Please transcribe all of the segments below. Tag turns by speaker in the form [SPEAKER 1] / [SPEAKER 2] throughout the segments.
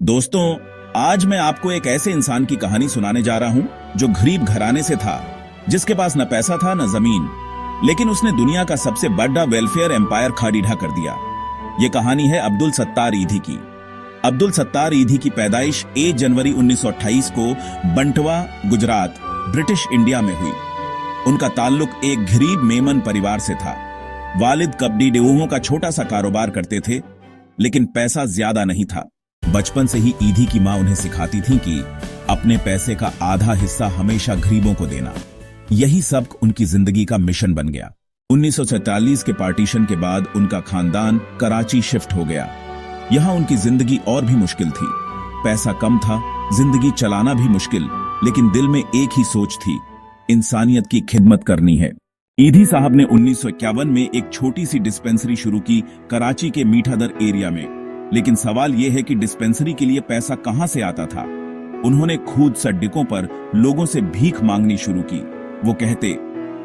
[SPEAKER 1] दोस्तों, आज मैं आपको एक ऐसे इंसान की कहानी सुनाने जा रहा हूं जो गरीब घराने से था, जिसके पास न पैसा था न जमीन, लेकिन उसने दुनिया का सबसे बड़ा वेलफेयर एम्पायर खड़ा कर दिया। यह कहानी है अब्दुल सत्तार ईधी की। अब्दुल सत्तार ईधी की पैदाइश 1 जनवरी 1928 को बंटवा, गुजरात, ब्रिटिश इंडिया में हुई। उनका ताल्लुक एक गरीब मेमन परिवार से था। वालिद कबड्डी डेवों का छोटा सा कारोबार करते थे, लेकिन पैसा ज्यादा नहीं था। बचपन से ही ईधी की मां उन्हें सिखाती थी कि अपने पैसे का आधा हिस्सा हमेशा गरीबों को देना। यही सबक उनकी जिंदगी का मिशन बन गया। 1947 के पार्टीशन के बाद उनका खानदान कराची शिफ्ट हो गया। यहां उनकी जिंदगी और भी मुश्किल थी। पैसा कम था, जिंदगी चलाना भी मुश्किल, लेकिन दिल में एक ही सोच थी, इंसानियत की खिदमत करनी है। ईधी साहब ने 1951 में एक छोटी सी डिस्पेंसरी शुरू की कराची के मीठादर एरिया में। लेकिन सवाल यह है कि डिस्पेंसरी के लिए पैसा कहां से आता था। उन्होंने खुद सड़कों पर लोगों से भीख मांगनी शुरू की। वो कहते,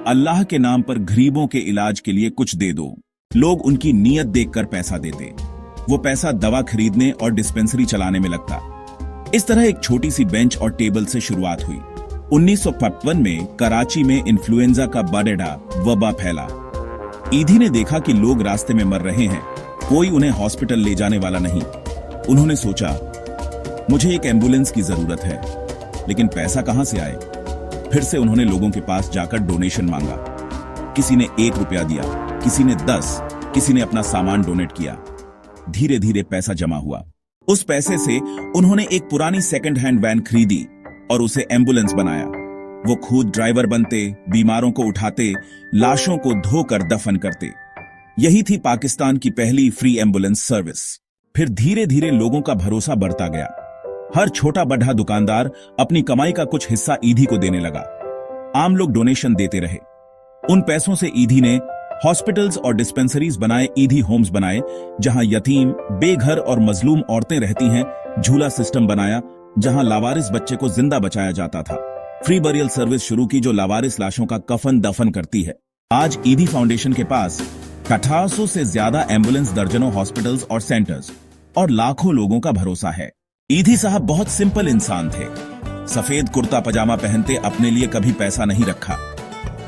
[SPEAKER 1] अल्लाह के नाम पर गरीबों के इलाज के लिए कुछ दे दो। लोग उनकी नीयत देखकर पैसा देते। वो पैसा दवा खरीदने और डिस्पेंसरी चलाने में लगता। इस तरह एक छोटी सी बेंच और टेबल से शुरुआत हुई। 1955 में कराची में इन्फ्लुएंजा का बड़ा वबा फैला। ईधी ने देखा कि लोग रास्ते में मर रहे हैं, कोई उन्हें हॉस्पिटल ले जाने वाला नहीं। उन्होंने सोचा, मुझे एक एम्बुलेंस की जरूरत है, लेकिन पैसा कहां से आए। फिर से उन्होंने लोगों के पास जाकर डोनेशन मांगा। किसी ने 1 रुपया दिया, किसी ने 10, किसी ने अपना सामान डोनेट किया। धीरे धीरे पैसा जमा हुआ। उस पैसे से उन्होंने एक पुरानी सेकंड हैंड वैन खरीदी और उसे एम्बुलेंस बनाया। वो खुद ड्राइवर बनते, बीमारों को उठाते, लाशों को धोकर दफन करते। यही थी पाकिस्तान की पहली फ्री एम्बुलेंस सर्विस। फिर धीरे धीरे लोगों का भरोसा बढ़ता गया। हर छोटा बड़ा दुकानदार अपनी कमाई का कुछ हिस्सा ईधी को देने लगा। आम लोग डोनेशन देते रहे। उन पैसों से ईधी ने हॉस्पिटल्स और डिस्पेंसरीज बनाए, ईधी होम्स बनाए, जहां यतीम, बेघर और मजलूम औरतें रहती हैं। झूला सिस्टम बनाया, जहां लावारिस बच्चे को जिंदा बचाया जाता था। फ्री बरियल सर्विस शुरू की, जो लावारिस लाशों का कफन दफन करती है। आज ईधी फाउंडेशन के पास 1800 से ज्यादा एम्बुलेंस, दर्जनों हॉस्पिटल्स और सेंटर्स और लाखों लोगों का भरोसा है। ईधी साहब बहुत सिंपल इंसान थे। सफेद कुर्ता पजामा पहनते, अपने लिए कभी पैसा नहीं रखा।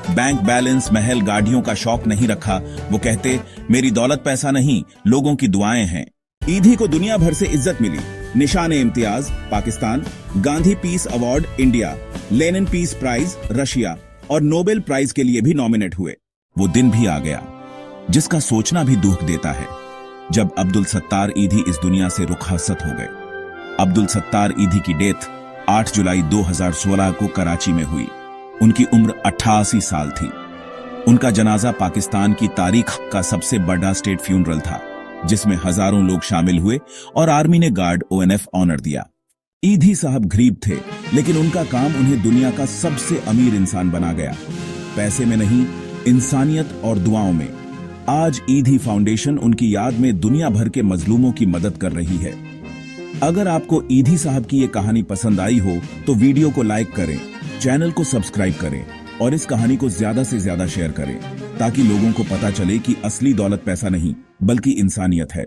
[SPEAKER 1] बैंक बैलेंस, महल, गाड़ियों का शौक नहीं रखा। वो कहते, मेरी दौलत पैसा नहीं, लोगों की दुआएं हैं। ईधी को दुनिया भर से इज्जत मिली। Nishan e Imtiaz Pakistan, Gandhi peace award India, Lenin peace prize Russia और नोबेल प्राइज के लिए भी नॉमिनेट हुए। वो दिन भी आ गया जिसका सोचना भी दुख देता है, जब अब्दुल सत्तार ईधी इस दुनिया से रुखसत हो गए। अब्दुल सत्तार ईधी की डेथ 8 जुलाई 2016 को कराची में हुई। उनकी उम्र 88 साल थी। उनका जनाजा पाकिस्तान की तारीख का सबसे बड़ा स्टेट फ्यूनरल था, जिसमें हजारों लोग शामिल हुए और आर्मी ने गार्ड ONF ऑनर दिया। ईधी साहब गरीब थे, लेकिन उनका काम उन्हें दुनिया का सबसे अमीर इंसान बना गया। पैसे में नहीं, इंसानियत और दुआओं में। आज ईधी फाउंडेशन उनकी याद में दुनिया भर के मजलूमों की मदद कर रही है। अगर आपको ईधी साहब की ये कहानी पसंद आई हो तो वीडियो को लाइक करें, चैनल को सब्सक्राइब करें और इस कहानी को ज्यादा से ज्यादा शेयर करें, ताकि लोगों को पता चले कि असली दौलत पैसा नहीं, बल्कि इंसानियत है।